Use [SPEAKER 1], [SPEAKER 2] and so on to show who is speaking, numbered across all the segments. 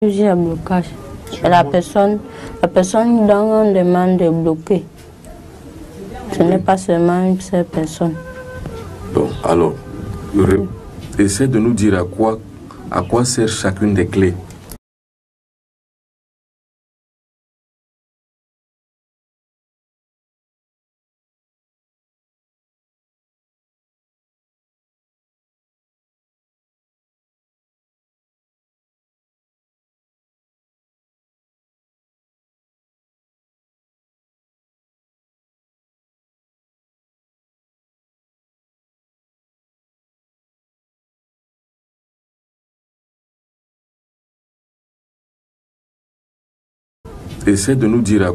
[SPEAKER 1] Plusieurs blocages. Et la personne dont on demande de bloquer, ce n'est pas seulement une seule personne.
[SPEAKER 2] Bon, alors, essaie de nous dire à quoi sert chacune des clés. Essaie de nous dire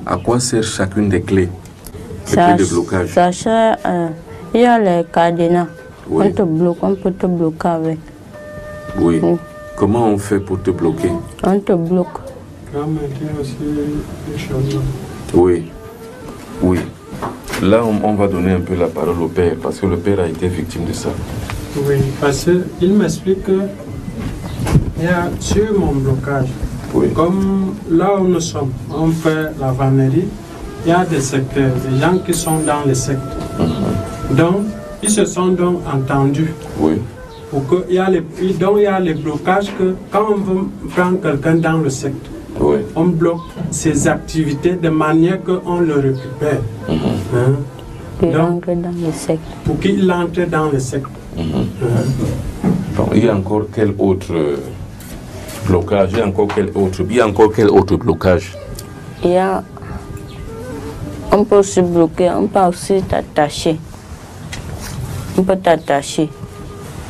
[SPEAKER 2] à quoi sert chacune des clés. Les clés de blocage.
[SPEAKER 1] Ça sert, il y a les cadenas.
[SPEAKER 2] Oui.
[SPEAKER 1] On peut te bloquer avec.
[SPEAKER 2] Oui. Comment on fait pour te bloquer?
[SPEAKER 1] On te bloque.
[SPEAKER 2] Oui. Oui. Là, on va donner un peu la parole au père, parce que le père a été victime de ça.
[SPEAKER 3] Oui, parce qu'il m'explique que il y a sur mon blocage.
[SPEAKER 2] Oui.
[SPEAKER 3] Comme là où nous sommes, on fait la vannerie, il y a des secteurs, des gens qui sont dans les sectes. Donc, ils se sont donc entendus.
[SPEAKER 2] Oui.
[SPEAKER 3] Pour que, il y a les blocages que quand on veut prendre quelqu'un dans le secte,
[SPEAKER 2] Oui.
[SPEAKER 3] on bloque ses activités de manière qu'on le récupère. Donc,
[SPEAKER 1] dans le secte.
[SPEAKER 3] pour qu'il entre dans le secte.
[SPEAKER 2] Bon, il y a encore quel autre blocage? Il y a encore quel autre blocage?
[SPEAKER 1] On peut se bloquer, on peut aussi t'attacher. On peut t'attacher.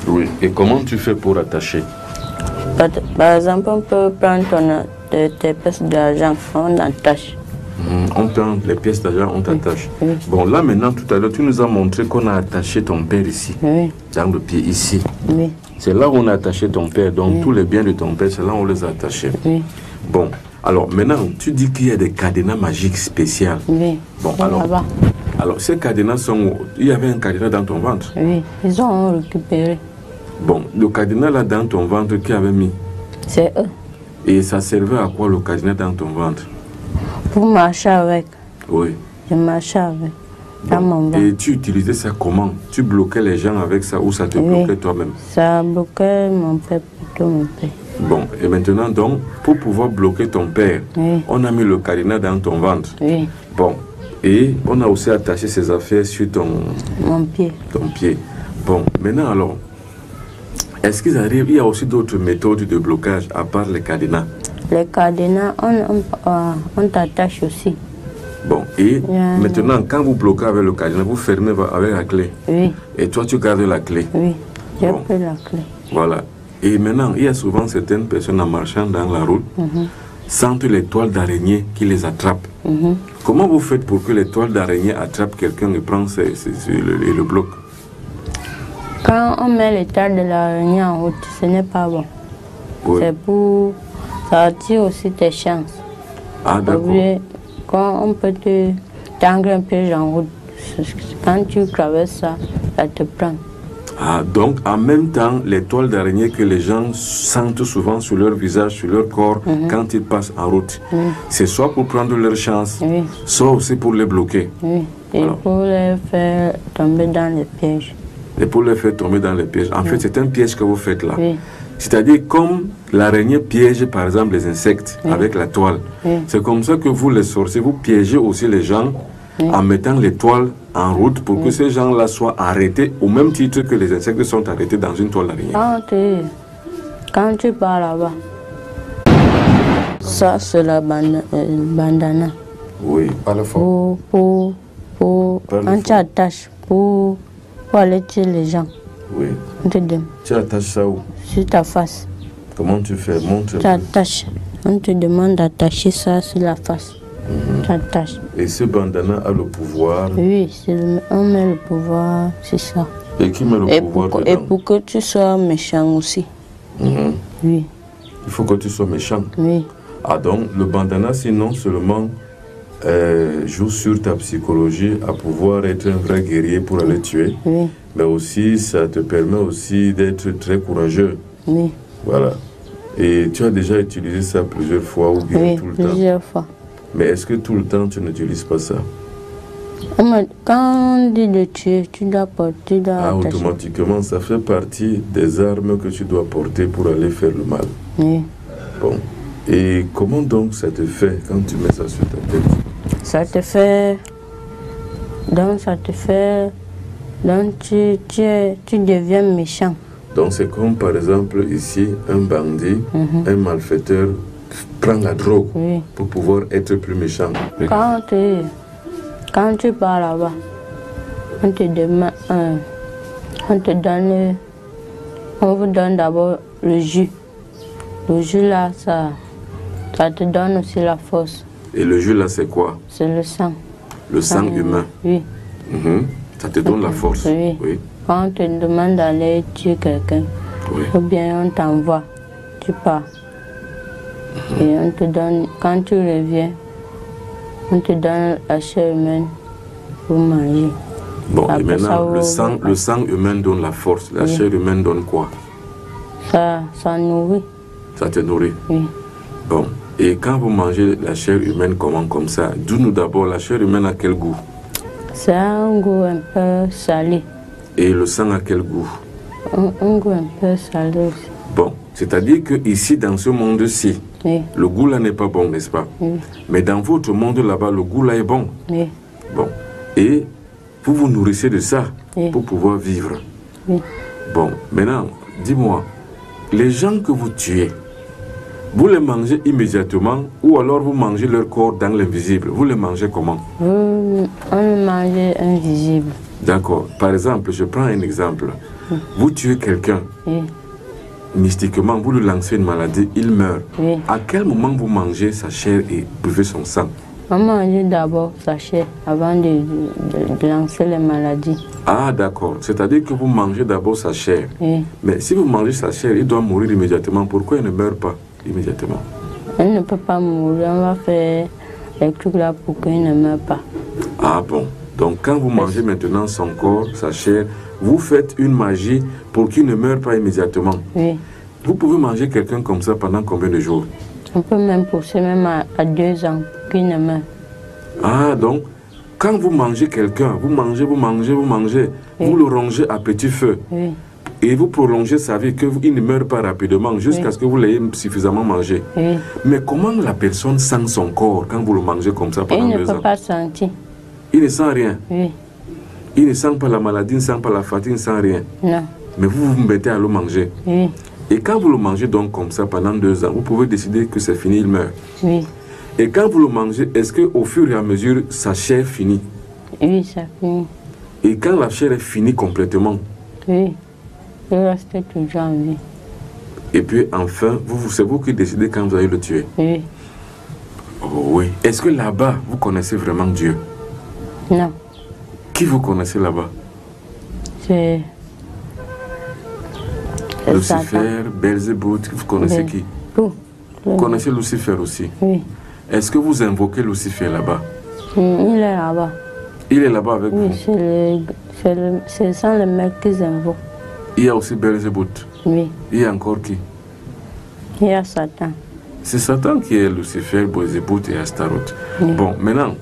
[SPEAKER 2] Oui. Et comment tu fais pour attacher?
[SPEAKER 1] Par exemple, on peut prendre tes pièces d'argent, on attache.
[SPEAKER 2] On prend les pièces d'argent, on t'attache.
[SPEAKER 1] Oui.
[SPEAKER 2] Bon, là maintenant, tout à l'heure, tu nous as montré qu'on a attaché ton père ici,
[SPEAKER 1] Oui.
[SPEAKER 2] dans le pied ici.
[SPEAKER 1] Oui.
[SPEAKER 2] C'est là où on a attaché ton père, donc tous les biens de ton père, c'est là où on les a attachés.
[SPEAKER 1] Oui.
[SPEAKER 2] Bon, alors maintenant, tu dis qu'il y a des cadenas magiques spéciaux.
[SPEAKER 1] Oui.
[SPEAKER 2] Bon,
[SPEAKER 1] Là-bas.
[SPEAKER 2] alors ces cadenas sont... Il y avait un cadenas dans ton ventre.
[SPEAKER 1] Oui, ils ont récupéré.
[SPEAKER 2] Bon, le cadenas là dans ton ventre, qui avait mis?
[SPEAKER 1] C'est eux.
[SPEAKER 2] Et ça servait à quoi le cadenas dans ton ventre?
[SPEAKER 1] Pour marcher avec.
[SPEAKER 2] Oui.
[SPEAKER 1] Je marchais avec. Dans mon ventre.
[SPEAKER 2] Et tu utilisais ça comment? Tu bloquais les gens avec ça ou ça te bloquait toi-même?
[SPEAKER 1] Ça bloquait mon père, plutôt mon père.
[SPEAKER 2] Bon, et maintenant donc, pour pouvoir bloquer ton père,
[SPEAKER 1] Oui.
[SPEAKER 2] on a mis le cadenas dans ton ventre.
[SPEAKER 1] Oui.
[SPEAKER 2] Bon, et on a aussi attaché ses affaires sur
[SPEAKER 1] Mon pied.
[SPEAKER 2] ton pied. Bon, maintenant alors, est-ce qu'il arrive, il y a aussi d'autres méthodes de blocage à part les cadenas?
[SPEAKER 1] Les cadenas, on t'attache aussi.
[SPEAKER 2] Bon, et maintenant, quand vous bloquez avec le cadenas, vous fermez avec la clé.
[SPEAKER 1] Oui.
[SPEAKER 2] Et toi, tu gardes la clé.
[SPEAKER 1] Oui. J'ai
[SPEAKER 2] Bon.
[SPEAKER 1] pris la clé.
[SPEAKER 2] Voilà. Et maintenant, il y a souvent certaines personnes en marchant dans la route, sentent les toiles d'araignée qui les attrapent. Comment vous faites pour que les toiles d'araignée attrapent quelqu'un et prennent et le bloquent?
[SPEAKER 1] Quand on met les toiles de l'araignée en route, ce n'est pas bon.
[SPEAKER 2] Oui.
[SPEAKER 1] C'est pour sortir aussi tes chances.
[SPEAKER 2] Ah, d'accord.
[SPEAKER 1] Quand on peut te tendre un piège en route, quand tu traverses ça, ça te prend.
[SPEAKER 2] Ah, donc en même temps, les toiles d'araignée que les gens sentent souvent sur leur visage, sur leur corps, quand ils passent en route, c'est soit pour prendre leur chance, soit aussi pour les bloquer.
[SPEAKER 1] Oui, et
[SPEAKER 2] alors,
[SPEAKER 1] pour les faire tomber dans les pièges.
[SPEAKER 2] Et pour les faire tomber dans les pièges. En fait, c'est un piège que vous faites là.
[SPEAKER 1] Oui.
[SPEAKER 2] C'est-à-dire comme l'araignée piège par exemple les insectes avec la toile. C'est comme ça que vous les sorciers, vous piégez aussi les gens en mettant les toiles en route pour que ces gens-là soient arrêtés au même titre que les insectes sont arrêtés dans une toile d'araignée.
[SPEAKER 1] Quand tu pars là-bas, ça c'est la bandana.
[SPEAKER 2] Oui, parle fort.
[SPEAKER 1] Quand tu attaches pour aller tuer les gens.
[SPEAKER 2] Oui. Tu attaches ça où?
[SPEAKER 1] Sur ta face.
[SPEAKER 2] Comment tu fais? Montre.
[SPEAKER 1] Tu attaches. On te demande d'attacher ça sur la face. Tu attaches.
[SPEAKER 2] Et ce bandana a le pouvoir?
[SPEAKER 1] Oui, on met le pouvoir, c'est ça.
[SPEAKER 2] Et qui met le pouvoir dedans?
[SPEAKER 1] Et pour que tu sois méchant aussi. Oui.
[SPEAKER 2] Il faut que tu sois méchant?
[SPEAKER 1] Oui.
[SPEAKER 2] Ah donc, le bandana, sinon seulement joue sur ta psychologie à pouvoir être un vrai guerrier pour aller tuer.
[SPEAKER 1] Oui.
[SPEAKER 2] Mais aussi, ça te permet aussi d'être très courageux.
[SPEAKER 1] Oui.
[SPEAKER 2] Voilà. Et tu as déjà utilisé ça plusieurs fois ou bien
[SPEAKER 1] Oui,
[SPEAKER 2] tout le temps?
[SPEAKER 1] plusieurs fois.
[SPEAKER 2] Mais est-ce que tout le temps tu n'utilises pas ça?
[SPEAKER 1] Quand on dit de tuer, tu dois porter, tu dois attacher.
[SPEAKER 2] Automatiquement, ça fait partie des armes que tu dois porter pour aller faire le mal.
[SPEAKER 1] Oui.
[SPEAKER 2] Bon. Et comment donc ça te fait quand tu mets ça sur ta tête?
[SPEAKER 1] Ça te fait... Donc ça te fait... Donc tu deviens méchant.
[SPEAKER 2] Donc c'est comme par exemple ici, un bandit, un malfaiteur prend la drogue pour pouvoir être plus méchant.
[SPEAKER 1] Quand tu pars là-bas, on te demande, on vous donne d'abord le jus. Le jus là, ça te donne aussi la force.
[SPEAKER 2] Et le jus là, c'est quoi?
[SPEAKER 1] C'est le sang.
[SPEAKER 2] Le sang humain?
[SPEAKER 1] Oui.
[SPEAKER 2] Ça te donne la force?
[SPEAKER 1] Oui. Quand on te demande d'aller tuer quelqu'un, ou bien on t'envoie, tu pars. Et on te donne, quand tu reviens, on te donne la chair humaine pour manger.
[SPEAKER 2] Bon,
[SPEAKER 1] après
[SPEAKER 2] et maintenant, le sang humain donne la force. La chair humaine donne quoi?
[SPEAKER 1] Ça nourrit.
[SPEAKER 2] Ça te nourrit?
[SPEAKER 1] Oui.
[SPEAKER 2] Bon, et quand vous mangez la chair humaine, comment comme ça? Dis-nous d'abord, la chair humaine a quel goût?
[SPEAKER 1] C'est un goût un peu salé.
[SPEAKER 2] Et le sang a quel goût?
[SPEAKER 1] Un goût un peu salé aussi.
[SPEAKER 2] Bon, c'est-à-dire que ici, dans ce monde-ci, le goût là n'est pas bon, n'est-ce pas? Mais dans votre monde là-bas, le goût là est bon. Bon, et vous vous nourrissez de ça pour pouvoir vivre. Bon, maintenant, dis-moi, les gens que vous tuez, vous les mangez immédiatement ou alors vous mangez leur corps dans l'invisible? Vous les mangez comment?
[SPEAKER 1] On les mange invisible.
[SPEAKER 2] D'accord. Par exemple, je prends un exemple. Vous tuez quelqu'un. Mystiquement, vous lui lancez une maladie, il meurt. À quel moment vous mangez sa chair et buvez son sang?
[SPEAKER 1] On mange d'abord sa chair avant de lancer les maladies.
[SPEAKER 2] Ah, d'accord. C'est-à-dire que vous mangez d'abord sa chair. Mais si vous mangez sa chair, il doit mourir immédiatement. Pourquoi il ne meurt pas immédiatement?
[SPEAKER 1] Il ne peut pas mourir. On va faire les trucs là pour qu'il ne meure pas.
[SPEAKER 2] Ah bon. Donc quand vous mangez maintenant son corps, sa chair, vous faites une magie pour qu'il ne meure pas immédiatement. Vous pouvez manger quelqu'un comme ça pendant combien de jours?
[SPEAKER 1] On peut même pousser même à 2 ans pour qu'il ne meure.
[SPEAKER 2] Ah, donc quand vous mangez quelqu'un, vous mangez, vous le rongez à petit feu. Et vous prolongez sa vie, qu'il ne meure pas rapidement jusqu'à ce que vous l'ayez suffisamment mangé. Mais comment la personne sent son corps quand vous le mangez comme ça pendant 2 ans?
[SPEAKER 1] Il ne peut pas sentir.
[SPEAKER 2] Il ne sent rien? Il ne sent pas la maladie, il ne sent pas la fatigue, il ne sent rien?
[SPEAKER 1] Non.
[SPEAKER 2] Mais vous vous mettez à le manger? Et quand vous le mangez donc comme ça pendant 2 ans, vous pouvez décider que c'est fini, il meurt? Et quand vous le mangez, est-ce qu'au fur et à mesure, sa chair finit?
[SPEAKER 1] Oui, ça finit.
[SPEAKER 2] Et quand la chair est finie complètement?
[SPEAKER 1] Il reste toujours en vie.
[SPEAKER 2] Et puis enfin, c'est vous qui décidez quand vous allez le tuer? Oh oui. Est-ce que là-bas, vous connaissez vraiment Dieu?
[SPEAKER 1] Non.
[SPEAKER 2] Qui vous connaissez là-bas?
[SPEAKER 1] C'est
[SPEAKER 2] Lucifer, Belzébuth, vous connaissez qui? Vous connaissez Lucifer aussi? Est-ce que vous invoquez Lucifer là-bas?
[SPEAKER 1] Il est là-bas.
[SPEAKER 2] Il est là-bas avec vous?
[SPEAKER 1] C'est ça le mec qu'ils invoquent.
[SPEAKER 2] Il y a aussi Belzébuth?
[SPEAKER 1] Il
[SPEAKER 2] y a encore qui?
[SPEAKER 1] Il y a Satan.
[SPEAKER 2] C'est Satan qui est Lucifer, Belzébuth et Astaroth. Bon, maintenant,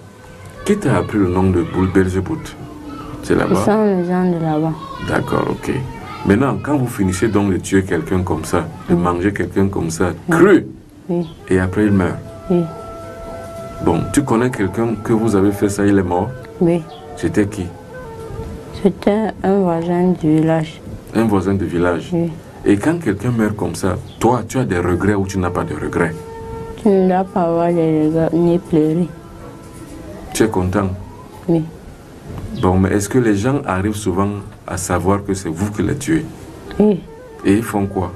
[SPEAKER 2] qui t'a appris le nom de Belzébuth? C'est là-bas?
[SPEAKER 1] Ce sont les gens de là-bas.
[SPEAKER 2] D'accord, ok. Maintenant, quand vous finissez donc de tuer quelqu'un comme ça, de manger quelqu'un comme ça, cru, et après il meurt. Bon, tu connais quelqu'un que vous avez fait ça, il est mort? C'était qui? C'était
[SPEAKER 1] un voisin du village.
[SPEAKER 2] Un voisin du village? Et quand quelqu'un meurt comme ça, toi, tu as des regrets ou tu n'as pas de regrets?
[SPEAKER 1] Tu ne dois pas avoir de regrets ni pleurer.
[SPEAKER 2] Tu es content? Bon, mais est-ce que les gens arrivent souvent à savoir que c'est vous qui les tuez? Et ils font quoi?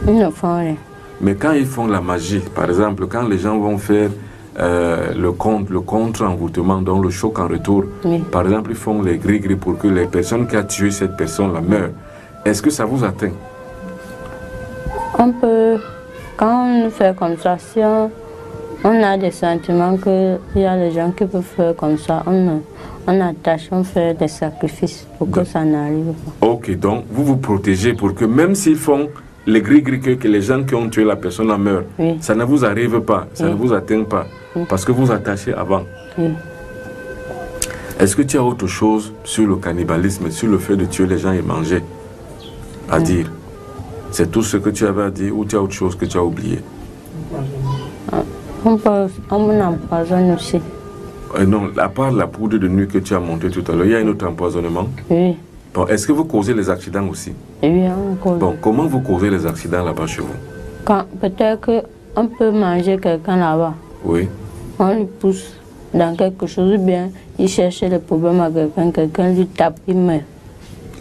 [SPEAKER 1] Ils ne font rien.
[SPEAKER 2] Mais quand ils font la magie, par exemple, quand les gens vont faire le contre-envoûtement, donc le choc en retour, par exemple, ils font les gris-gris pour que les personnes qui ont tué cette personne-là meurent. Est-ce que ça vous atteint?
[SPEAKER 1] On peut, quand on fait comme ça, si on a des sentiments qu'il y a des gens qui peuvent faire comme ça, on attache, on fait des sacrifices pour que ça n'arrive pas.
[SPEAKER 2] Ok, donc vous vous protégez pour que même s'ils font les gris-gris que les gens qui ont tué la personne en meurent.
[SPEAKER 1] Oui.
[SPEAKER 2] Ça ne vous arrive pas, ça ne vous atteint pas, parce que vous attachez avant.
[SPEAKER 1] Oui.
[SPEAKER 2] Est-ce que tu as autre chose sur le cannibalisme, sur le fait de tuer les gens et manger à dire? C'est tout ce que tu avais à dire ou tu as autre chose que tu as oublié?
[SPEAKER 1] On empoisonne aussi.
[SPEAKER 2] Non, à part la poudre de nuit que tu as montée tout à l'heure, il y a un autre empoisonnement?
[SPEAKER 1] Oui.
[SPEAKER 2] Bon, est-ce que vous causez les accidents aussi?
[SPEAKER 1] Oui, on cause.
[SPEAKER 2] Bon, comment vous causez les accidents là-bas chez vous?
[SPEAKER 1] Peut-être qu'on peut manger quelqu'un là-bas.
[SPEAKER 2] Oui.
[SPEAKER 1] On lui pousse dans quelque chose, ou bien il cherche les problèmes à quelqu'un, quelqu'un lui tape, il meurt.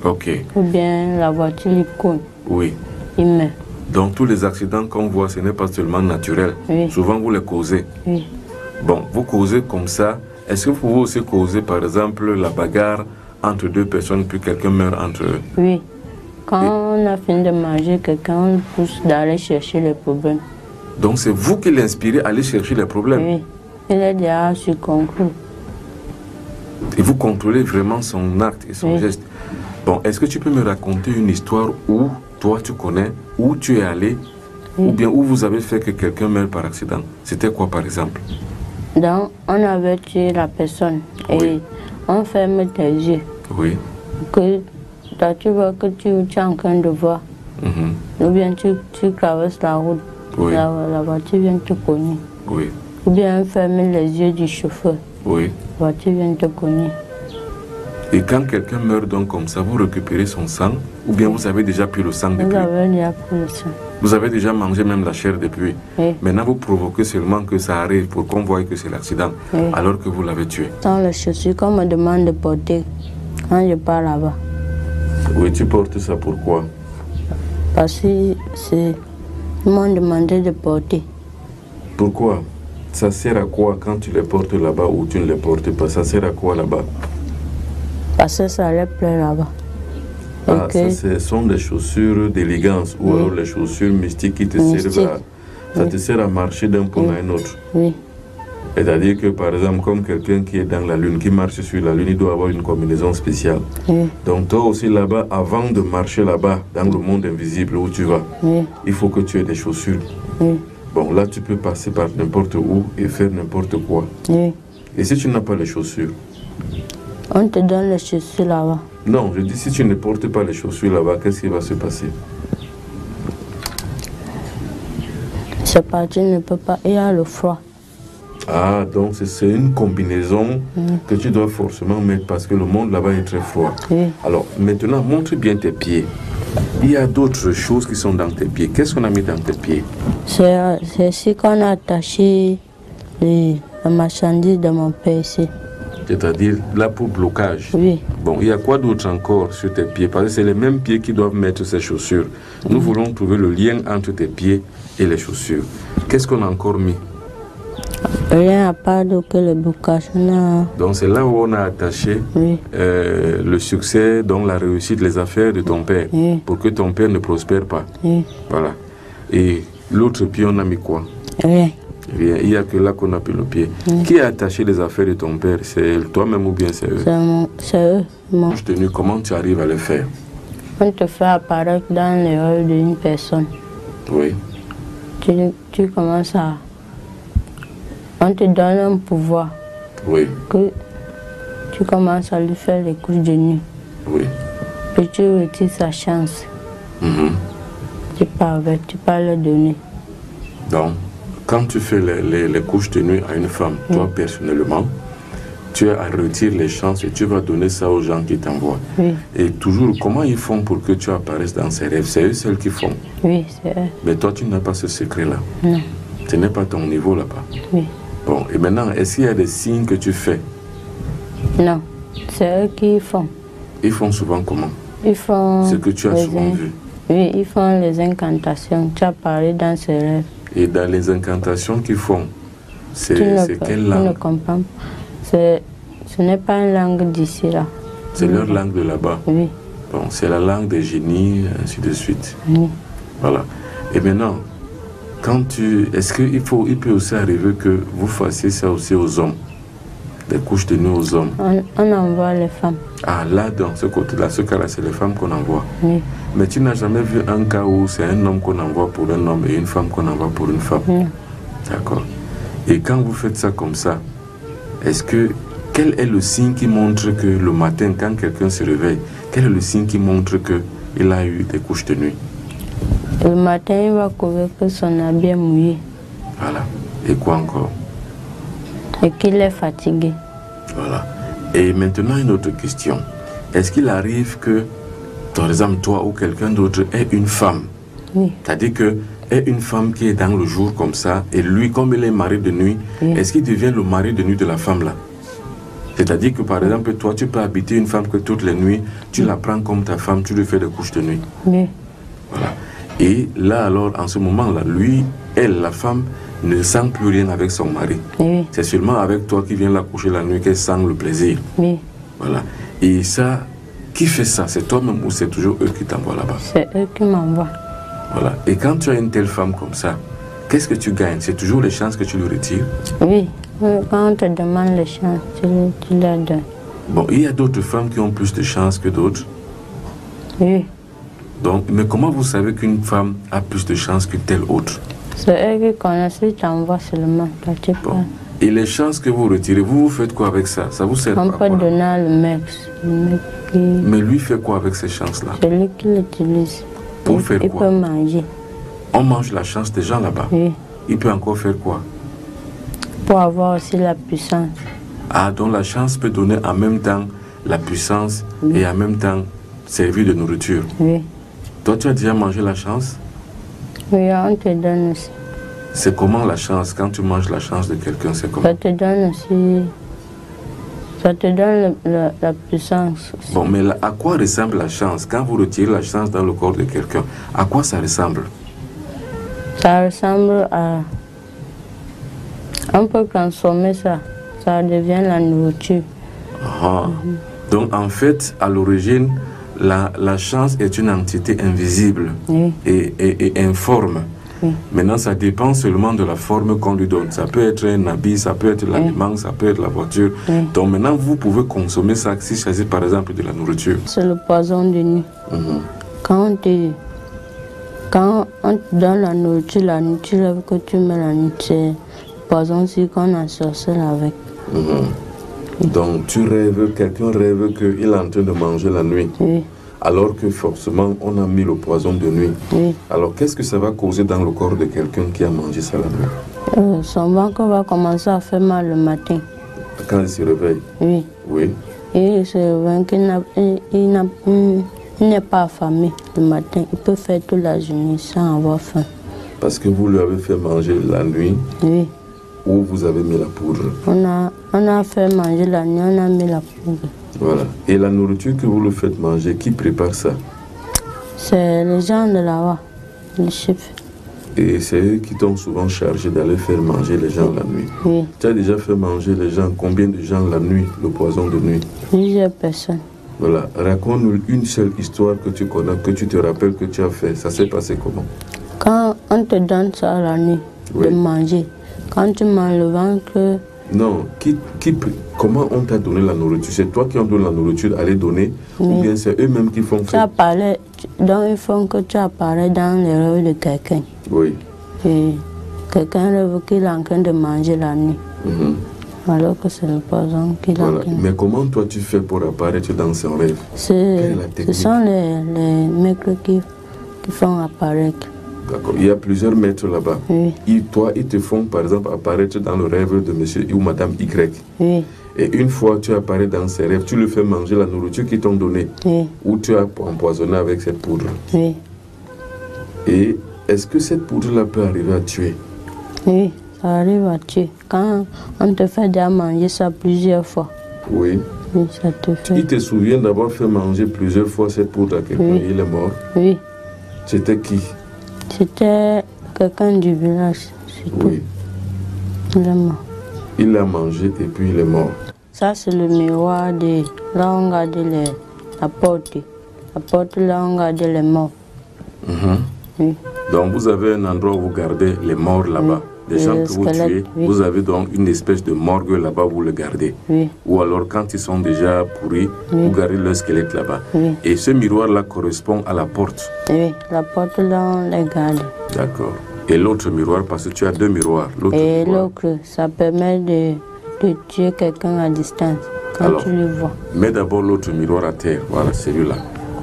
[SPEAKER 2] Ok.
[SPEAKER 1] Ou bien la voiture lui cogne,
[SPEAKER 2] Oui.
[SPEAKER 1] il meurt.
[SPEAKER 2] Donc tous les accidents qu'on voit, ce n'est pas seulement naturel.
[SPEAKER 1] Oui.
[SPEAKER 2] Souvent vous les causez.
[SPEAKER 1] Oui.
[SPEAKER 2] Bon, vous causez comme ça. Est-ce que vous pouvez aussi causer par exemple la bagarre entre deux personnes puis quelqu'un meurt entre eux?
[SPEAKER 1] Oui. Quand on a fini de manger quelqu'un, on le pousse d'aller chercher les problèmes.
[SPEAKER 2] Donc c'est vous qui l'inspirez à aller chercher les problèmes?
[SPEAKER 1] Oui. Il est déjà sur concours.
[SPEAKER 2] Et vous contrôlez vraiment son acte et son geste. Bon, est-ce que tu peux me raconter une histoire où toi tu connais, où tu es allé, ou bien où vous avez fait que quelqu'un meure par accident? C'était quoi par exemple?
[SPEAKER 1] Donc, on avait tué la personne et on ferme tes yeux.
[SPEAKER 2] Oui.
[SPEAKER 1] Que toi, tu vois que tu es en train de voir. Ou bien tu traverses la route.
[SPEAKER 2] Oui.
[SPEAKER 1] La voiture vient te cogner.
[SPEAKER 2] Oui.
[SPEAKER 1] Ou bien on ferme les yeux du chauffeur.
[SPEAKER 2] Oui.
[SPEAKER 1] La voiture vient te cogner.
[SPEAKER 2] Et quand quelqu'un meurt donc comme ça, vous récupérez son sang, ou bien vous avez déjà pris le sang depuis?
[SPEAKER 1] Vous avez déjà pris le sang.
[SPEAKER 2] Vous avez déjà mangé même la chair depuis.
[SPEAKER 1] Oui.
[SPEAKER 2] Maintenant, vous provoquez seulement que ça arrive pour qu'on voie que c'est l'accident, alors que vous l'avez tué.
[SPEAKER 1] Dans les chaussures qu'on me demande de porter quand je pars là-bas.
[SPEAKER 2] Oui, tu portes ça pourquoi?
[SPEAKER 1] Parce que ils m'ont demandé de porter.
[SPEAKER 2] Pourquoi? Ça sert à quoi quand tu les portes là-bas ou tu ne les portes pas? Ça sert à quoi là-bas?
[SPEAKER 1] Parce que ça allait plaire là-bas.
[SPEAKER 2] Ah, ça, ce sont des chaussures d'élégance ou alors les chaussures mystiques qui te servent à... Ça te sert à marcher d'un point à un autre.
[SPEAKER 1] Oui.
[SPEAKER 2] C'est-à-dire que, par exemple, comme quelqu'un qui est dans la Lune, qui marche sur la Lune, il doit avoir une combinaison spéciale.
[SPEAKER 1] Oui.
[SPEAKER 2] Donc toi aussi là-bas, avant de marcher là-bas, dans le monde invisible où tu vas, il faut que tu aies des chaussures.
[SPEAKER 1] Oui.
[SPEAKER 2] Bon, là, tu peux passer par n'importe où et faire n'importe quoi.
[SPEAKER 1] Oui.
[SPEAKER 2] Et si tu n'as pas les chaussures?
[SPEAKER 1] On te donne les chaussures là-bas.
[SPEAKER 2] Non, je dis si tu ne portes pas les chaussures là-bas, qu'est-ce qui va se passer?
[SPEAKER 1] C'est pas, tu ne peux pas, il y a le froid.
[SPEAKER 2] Ah, donc c'est une combinaison que tu dois forcément mettre parce que le monde là-bas est très froid.
[SPEAKER 1] Oui.
[SPEAKER 2] Alors, maintenant, montre bien tes pieds. Il y a d'autres choses qui sont dans tes pieds. Qu'est-ce qu'on a mis dans tes pieds?
[SPEAKER 1] C'est ici qu'on a attaché les marchandises de mon père ici.
[SPEAKER 2] C'est-à-dire là pour blocage.
[SPEAKER 1] Oui.
[SPEAKER 2] Bon, il y a quoi d'autre encore sur tes pieds? Parce que c'est les mêmes pieds qui doivent mettre ces chaussures. Nous voulons trouver le lien entre tes pieds et les chaussures. Qu'est-ce qu'on a encore mis?
[SPEAKER 1] Rien à part que le blocage. Non.
[SPEAKER 2] Donc c'est là où on a attaché le succès, donc la réussite, les affaires de ton père, pour que ton père ne prospère pas. Voilà. Et l'autre pied, on a mis quoi?
[SPEAKER 1] Rien.
[SPEAKER 2] Rien. Il n'y a que là qu'on a pris le pied. Qui a attaché les affaires de ton père? C'est toi-même ou bien c'est eux?
[SPEAKER 1] C'est eux. Moi.
[SPEAKER 2] Comment tu arrives à le faire?
[SPEAKER 1] On te fait apparaître dans les rôles d'une personne.
[SPEAKER 2] Oui.
[SPEAKER 1] Tu commences à... On te donne un pouvoir.
[SPEAKER 2] Oui.
[SPEAKER 1] Que tu commences à lui faire les couches de nuit.
[SPEAKER 2] Oui.
[SPEAKER 1] Puis tu retires sa chance. Tu peux le donner.
[SPEAKER 2] Donc, quand tu fais les couches de nuit à une femme, toi personnellement, tu as à retirer les chances et tu vas donner ça aux gens qui t'envoient.
[SPEAKER 1] Oui.
[SPEAKER 2] Et toujours, comment ils font pour que tu apparaisses dans ces rêves? C'est eux seuls qui font.
[SPEAKER 1] Oui, c'est eux.
[SPEAKER 2] Mais toi, tu n'as pas ce secret-là.
[SPEAKER 1] Non.
[SPEAKER 2] Ce n'est pas ton niveau là-bas.
[SPEAKER 1] Oui.
[SPEAKER 2] Bon, et maintenant, est-ce qu'il y a des signes que tu fais?
[SPEAKER 1] Non, c'est eux qui font.
[SPEAKER 2] Ils font souvent comment?
[SPEAKER 1] Ils font...
[SPEAKER 2] Ce que tu as souvent vu.
[SPEAKER 1] Oui, ils font les incantations. Tu as parlé dans ces rêves.
[SPEAKER 2] Et dans les incantations qu'ils font, c'est quelle langue?
[SPEAKER 1] Tu ne comprends pas. Ce n'est pas une langue d'ici là.
[SPEAKER 2] C'est leur langue de là-bas?
[SPEAKER 1] Oui.
[SPEAKER 2] Bon, c'est la langue des génies, ainsi de suite.
[SPEAKER 1] Oui.
[SPEAKER 2] Voilà. Et maintenant, est-ce qu'il peut aussi arriver que vous fassiez ça aussi aux hommes? des couches de nuit aux hommes?
[SPEAKER 1] On envoie les femmes.
[SPEAKER 2] Ah, là, dans ce côté-là, ce cas-là, c'est les femmes qu'on envoie.
[SPEAKER 1] Oui.
[SPEAKER 2] Mais tu n'as jamais vu un cas où c'est un homme qu'on envoie pour un homme et une femme qu'on envoie pour une femme?
[SPEAKER 1] Oui.
[SPEAKER 2] D'accord. Et quand vous faites ça comme ça, quel est le signe qui montre que le matin, quand quelqu'un se réveille, quel est le signe qui montre qu'il a eu des couches de nuit?
[SPEAKER 1] Le matin, il va trouver que son habit est mouillé.
[SPEAKER 2] Voilà. Et quoi encore?
[SPEAKER 1] Et qu'il est fatigué.
[SPEAKER 2] Voilà. Et maintenant, une autre question. Est-ce qu'il arrive que, par exemple, toi ou quelqu'un d'autre ait une femme?
[SPEAKER 1] Oui.
[SPEAKER 2] C'est-à-dire que est une femme qui est dans le jour comme ça, et lui, comme il est mari de nuit, oui. Est-ce qu'il devient le mari de nuit de la femme là? C'est-à-dire que, par exemple, toi, tu peux habiter une femme que toutes les nuits, tu la prends comme ta femme, tu lui fais des couches de nuit.
[SPEAKER 1] Oui.
[SPEAKER 2] Voilà. Et là, alors, en ce moment-là, lui, elle, la femme, ne sent plus rien avec son mari.
[SPEAKER 1] Oui.
[SPEAKER 2] C'est seulement avec toi qui viens la coucher la nuit qu'elle sent le plaisir.
[SPEAKER 1] Oui.
[SPEAKER 2] Voilà. Et ça, qui fait ça? C'est toi-même ou c'est toujours eux qui t'envoient là-bas?
[SPEAKER 1] C'est eux qui m'envoient.
[SPEAKER 2] Voilà. Et quand tu as une telle femme comme ça, qu'est-ce que tu gagnes? C'est toujours les chances que tu lui retires?
[SPEAKER 1] Oui. Quand on te demande les chances, tu leur donnes.
[SPEAKER 2] Bon, il y a d'autres femmes qui ont plus de chances que d'autres?
[SPEAKER 1] Oui.
[SPEAKER 2] Donc, mais comment vous savez qu'une femme a plus de chances que telle autre?
[SPEAKER 1] C'est eux qui connaissent, ils t'envoient seulement.
[SPEAKER 2] Bon. Et les chances que vous retirez, vous faites quoi avec ça? Ça vous sert à quoi?
[SPEAKER 1] On peut donner à le mec qui...
[SPEAKER 2] Mais lui fait quoi avec ces chances-là?
[SPEAKER 1] C'est lui qui l'utilise.
[SPEAKER 2] Pour faire quoi?
[SPEAKER 1] Il peut manger.
[SPEAKER 2] On mange la chance des gens là-bas?
[SPEAKER 1] Oui.
[SPEAKER 2] Il peut encore faire quoi?
[SPEAKER 1] Pour avoir aussi la puissance.
[SPEAKER 2] Ah, donc la chance peut donner en même temps la puissance, oui. Et en même temps servir de nourriture.
[SPEAKER 1] Oui.
[SPEAKER 2] Toi, tu as déjà mangé la chance?
[SPEAKER 1] Oui, on te donne aussi.
[SPEAKER 2] C'est comment la chance? Quand tu manges la chance de quelqu'un, c'est comment?
[SPEAKER 1] Ça te donne aussi... Ça te donne la puissance aussi.
[SPEAKER 2] Bon, mais à quoi ressemble la chance? Quand vous retirez la chance dans le corps de quelqu'un, à quoi ça ressemble?
[SPEAKER 1] Ça ressemble à... On peut consommer ça. Ça devient la nourriture.
[SPEAKER 2] Ah. Donc, en fait, à l'origine, la chance est une entité invisible, oui. et informe. Oui. Maintenant, ça dépend seulement de la forme qu'on lui donne. Ça peut être un habit, ça peut être l'aliment, oui. Ça peut être la voiture. Oui. Donc maintenant, vous pouvez consommer ça si c'est par exemple de la nourriture.
[SPEAKER 1] C'est le poison de nuit. Quand on te donne la nourriture que tu mets la nuit, c'est le poison aussi qu'on a sorcelé avec.
[SPEAKER 2] Donc tu rêves, quelqu'un rêve qu'il est en train de manger la nuit. Oui. Alors que forcément, on a mis le poison de nuit. Oui. Alors, qu'est-ce que ça va causer dans le corps de quelqu'un qui a mangé ça la nuit?
[SPEAKER 1] Son ventre va commencer à faire mal le matin.
[SPEAKER 2] Quand il se réveille?
[SPEAKER 1] Oui.
[SPEAKER 2] Oui.
[SPEAKER 1] Et il se réveille qu'il n'est pas affamé le matin. Il peut faire toute la journée sans avoir faim.
[SPEAKER 2] Parce que vous lui avez fait manger la nuit?
[SPEAKER 1] Oui.
[SPEAKER 2] Ou vous avez mis la poudre?
[SPEAKER 1] On a fait manger la nuit, on a mis la poudre.
[SPEAKER 2] Voilà. Et la nourriture que vous le faites manger, qui prépare ça?
[SPEAKER 1] C'est les gens de là-bas, les chefs.
[SPEAKER 2] Et c'est eux qui t'ont souvent chargé d'aller faire manger les gens la nuit?
[SPEAKER 1] Oui.
[SPEAKER 2] Tu as déjà fait manger les gens, combien de gens la nuit, le poison de nuit?
[SPEAKER 1] Plusieurs personnes.
[SPEAKER 2] Voilà. Raconte-nous une seule histoire que tu connais, que tu te rappelles que tu as fait. Ça s'est passé comment? Quand
[SPEAKER 1] on te donne ça la nuit, oui. De manger, quand tu manges le ventre...
[SPEAKER 2] Non, comment on t'a donné la nourriture? C'est toi qui en donnes la nourriture à les donner, oui. Ou bien c'est eux-mêmes qui font faire?
[SPEAKER 1] Donc ils font que tu apparais dans les rêves de quelqu'un.
[SPEAKER 2] Oui.
[SPEAKER 1] Et quelqu'un rêve qu'il est en train de manger la nuit. Alors que c'est le poison qu'il a.
[SPEAKER 2] Voilà. Mais comment toi tu fais pour apparaître dans son rêve?
[SPEAKER 1] Ce sont les mecs qui font apparaître.
[SPEAKER 2] D'accord. Il y a plusieurs maîtres là-bas.
[SPEAKER 1] Oui.
[SPEAKER 2] Ils te font par exemple apparaître dans le rêve de monsieur ou madame Y.
[SPEAKER 1] Oui.
[SPEAKER 2] Et une fois tu apparais dans ses rêves, tu lui fais manger la nourriture qu'ils t'ont donnée.
[SPEAKER 1] Oui.
[SPEAKER 2] Ou tu as empoisonné avec cette poudre.
[SPEAKER 1] Oui.
[SPEAKER 2] Et est-ce que cette poudre-là peut arriver à tuer?
[SPEAKER 1] Oui, ça arrive à tuer. Quand on te fait déjà manger ça plusieurs fois.
[SPEAKER 2] Oui.
[SPEAKER 1] Oui, ça te fait.
[SPEAKER 2] Tu te souviens d'avoir fait manger plusieurs fois cette poudre à quelqu'un, oui. Il est mort?
[SPEAKER 1] Oui.
[SPEAKER 2] C'était qui?
[SPEAKER 1] C'était quelqu'un du village.
[SPEAKER 2] Oui.
[SPEAKER 1] Il est mort.
[SPEAKER 2] Il l'a mangé et puis il est mort.
[SPEAKER 1] Ça, c'est le miroir de là où on garde la porte. La porte là où on garde les morts.
[SPEAKER 2] Oui. Donc vous avez un endroit où vous gardez les morts là-bas. des gens que vous tuez, vous avez donc une espèce de morgue là-bas, vous le gardez.
[SPEAKER 1] Oui.
[SPEAKER 2] Ou alors quand ils sont déjà pourris, vous gardez leur squelette là-bas.
[SPEAKER 1] Oui.
[SPEAKER 2] Et ce miroir-là correspond à la porte.
[SPEAKER 1] Oui, la porte là, on les garde.
[SPEAKER 2] D'accord. Et l'autre miroir, parce que tu as deux miroirs.
[SPEAKER 1] Et l'autre, ça permet de tuer quelqu'un à distance, quand
[SPEAKER 2] alors,
[SPEAKER 1] tu le vois.
[SPEAKER 2] Mets d'abord l'autre miroir à terre, voilà, celui-là.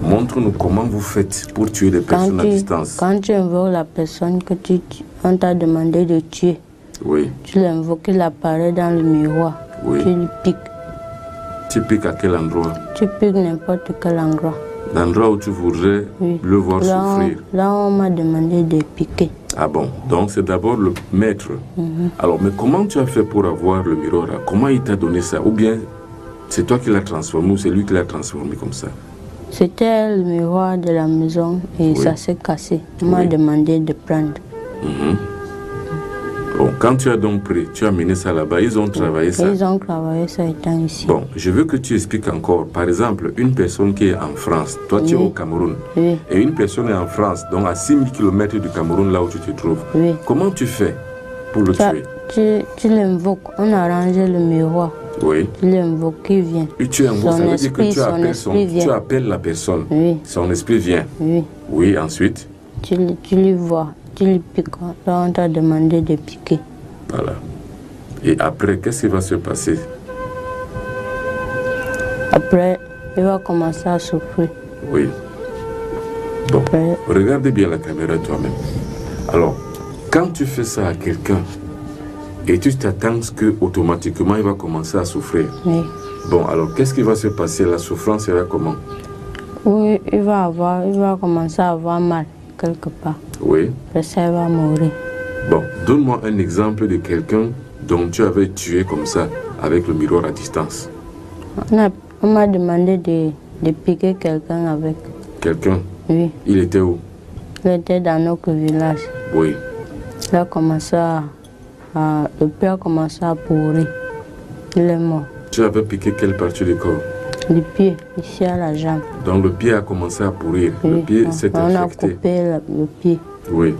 [SPEAKER 2] Montre-nous comment vous faites pour tuer des personnes à distance.
[SPEAKER 1] Quand tu invoques la personne que on t'a demandé de tuer,
[SPEAKER 2] oui.
[SPEAKER 1] Tu l'invoques, il apparaît dans le miroir.
[SPEAKER 2] Oui.
[SPEAKER 1] Tu lui piques.
[SPEAKER 2] Tu piques à quel endroit?
[SPEAKER 1] Tu piques n'importe quel endroit.
[SPEAKER 2] L'endroit où tu voudrais le voir souffrir.
[SPEAKER 1] Là, on m'a demandé de piquer.
[SPEAKER 2] Ah bon, donc c'est d'abord le maître. Alors, mais comment tu as fait pour avoir le miroir là? Comment il t'a donné ça? Ou bien c'est toi qui l'as transformé ou c'est lui qui l'a transformé comme ça?
[SPEAKER 1] C'était le miroir de la maison et ça s'est cassé. On m'a demandé de prendre.
[SPEAKER 2] Bon, quand tu as donc pris, tu as mené ça là-bas, ils ont travaillé ça.
[SPEAKER 1] Ils ont travaillé ça étant ici.
[SPEAKER 2] Bon, je veux que tu expliques encore. Par exemple, une personne qui est en France, toi tu es au Cameroun, et une personne est en France, donc à 6000 km du Cameroun, là où tu te trouves. Comment tu fais pour le tuer? Tu
[SPEAKER 1] l'invoques, on a rangé le miroir.
[SPEAKER 2] Oui.
[SPEAKER 1] Tu l'invoques, il vient.
[SPEAKER 2] Et tu invoques, ça veut dire que tu appelles la personne.
[SPEAKER 1] Oui.
[SPEAKER 2] Son esprit vient.
[SPEAKER 1] Oui.
[SPEAKER 2] Oui, ensuite?
[SPEAKER 1] Tu lui vois. Tu lui piques, là on t'a demandé de piquer.
[SPEAKER 2] Voilà. Et après, qu'est-ce qui va se passer?
[SPEAKER 1] Après, il va commencer à souffrir.
[SPEAKER 2] Oui. Bon,
[SPEAKER 1] après,
[SPEAKER 2] regardez bien la caméra toi-même. Alors, quand tu fais ça à quelqu'un, et tu t'attends qu'automatiquement il va commencer à souffrir.
[SPEAKER 1] Oui.
[SPEAKER 2] Bon, alors qu'est-ce qui va se passer? La souffrance sera comment?
[SPEAKER 1] Oui, il va commencer à avoir mal quelque part.
[SPEAKER 2] Oui.
[SPEAKER 1] Après ça, il va mourir.
[SPEAKER 2] Bon, donne-moi un exemple de quelqu'un dont tu avais tué comme ça, avec le miroir à distance.
[SPEAKER 1] On m'a demandé de piquer quelqu'un avec.
[SPEAKER 2] Quelqu'un?
[SPEAKER 1] Oui.
[SPEAKER 2] Il était où?
[SPEAKER 1] Il était dans notre village.
[SPEAKER 2] Oui.
[SPEAKER 1] Il a commencé le père a commencé à pourrir. Il est mort.
[SPEAKER 2] Tu avais piqué quelle partie du corps?
[SPEAKER 1] Le pied, ici à la jambe.
[SPEAKER 2] Donc le pied a commencé à pourrir.
[SPEAKER 1] Oui.
[SPEAKER 2] Le pied s'est infecté.
[SPEAKER 1] On a coupé le pied.
[SPEAKER 2] Oui.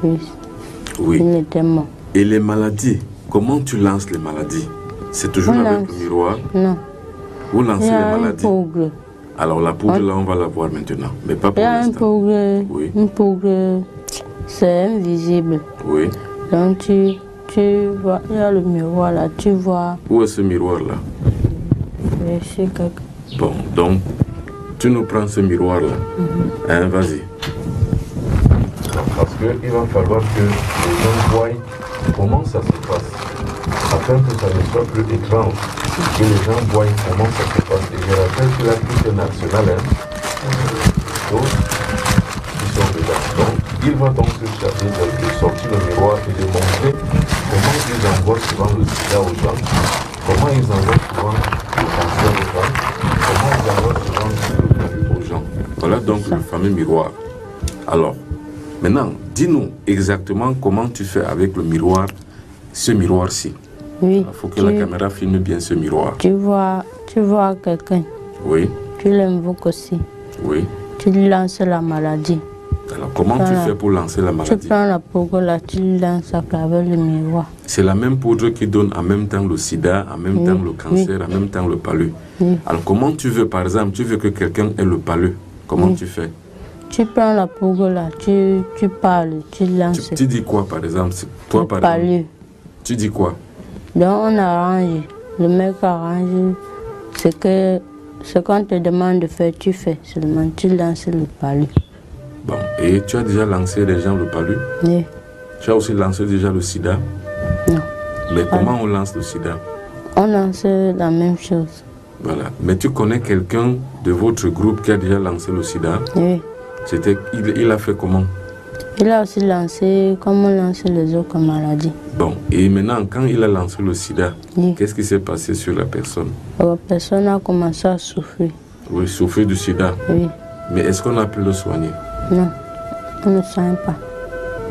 [SPEAKER 1] Oui.
[SPEAKER 2] Oui.
[SPEAKER 1] Il était mort.
[SPEAKER 2] Et les maladies, comment tu lances les maladies? C'est toujours avec le miroir?
[SPEAKER 1] Non.
[SPEAKER 2] Vous lancez les maladies?
[SPEAKER 1] Poudre.
[SPEAKER 2] Alors la poudre là, on va la voir maintenant, mais pas pour l'instant.
[SPEAKER 1] Une poudre, c'est invisible.
[SPEAKER 2] Oui.
[SPEAKER 1] Donc tu vois, il y a le miroir là, tu vois.
[SPEAKER 2] Où est ce miroir là?
[SPEAKER 1] Chez quelqu'un.
[SPEAKER 2] Bon, donc tu nous prends ce miroir là. Hein, vas-y. Parce qu'il va falloir que les gens voient comment ça se passe, afin que ça ne soit plus étrange, que les gens voient comment ça se passe. Et je rappelle que la culture nationale, donc, ils sont déjà. Donc, il va donc se charger de sortir le miroir et de montrer comment ils envoient souvent le sida aux gens, comment ils envoient souvent le cancer aux gens, comment ils envoient souvent le cancer aux gens. Voilà donc le fameux miroir. Alors, maintenant, dis-nous exactement comment tu fais avec le miroir, ce miroir-ci.
[SPEAKER 1] Oui.
[SPEAKER 2] Il faut que la caméra filme bien ce miroir.
[SPEAKER 1] Tu vois quelqu'un.
[SPEAKER 2] Oui.
[SPEAKER 1] Tu l'invoques aussi.
[SPEAKER 2] Oui.
[SPEAKER 1] Tu lui lances la maladie.
[SPEAKER 2] Alors, comment tu fais pour lancer la maladie?
[SPEAKER 1] Tu prends la poudre là, tu lui lances avec le miroir.
[SPEAKER 2] C'est la même poudre qui donne en même temps le sida, en même temps le cancer, en même temps le palu. Alors, comment tu veux, par exemple, tu veux que quelqu'un ait le palu? Comment tu fais?
[SPEAKER 1] Tu prends la poudre là, tu parles, tu lances.
[SPEAKER 2] Tu dis quoi, par exemple? Toi, par exemple, tu dis quoi?
[SPEAKER 1] Donc, on arrange. Le mec arrange ce qu'on te demande de faire, tu fais. Seulement, tu lances le palu.
[SPEAKER 2] Bon, et tu as déjà lancé les gens le palu?
[SPEAKER 1] Oui.
[SPEAKER 2] Tu as aussi lancé déjà le sida?
[SPEAKER 1] Non.
[SPEAKER 2] Mais comment on lance le sida?
[SPEAKER 1] On lance la même chose.
[SPEAKER 2] Voilà. Mais tu connais quelqu'un de votre groupe qui a déjà lancé le sida?
[SPEAKER 1] Oui.
[SPEAKER 2] Il a fait comment?
[SPEAKER 1] Il a aussi lancé comme on lance les autres maladies.
[SPEAKER 2] Bon, et maintenant, quand il a lancé le sida, qu'est-ce qui s'est passé sur la personne?
[SPEAKER 1] La personne a commencé à souffrir.
[SPEAKER 2] Oui, souffrir du sida?
[SPEAKER 1] Oui.
[SPEAKER 2] Mais est-ce qu'on a pu le soigner?
[SPEAKER 1] Non, on ne soigne pas.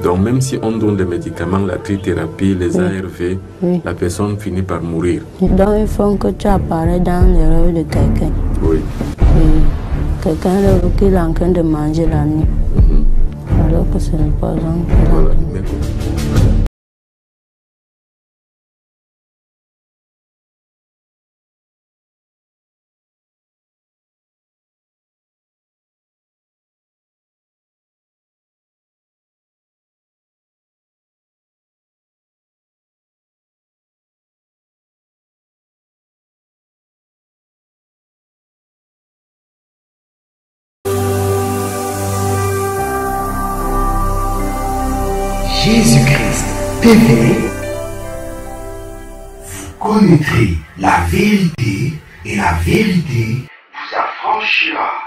[SPEAKER 2] Donc même si on donne des médicaments, la trithérapie, les ARV, la personne finit par mourir.
[SPEAKER 1] Donc il faut que tu apparaisses dans les rêves de quelqu'un.
[SPEAKER 2] Oui.
[SPEAKER 1] Quelqu'un qui est en train de manger la nuit. Alors que ce n'est pas un.
[SPEAKER 2] Voilà.
[SPEAKER 4] Jésus-Christ TV. Vous connaîtrez la vérité et la vérité vous affranchira.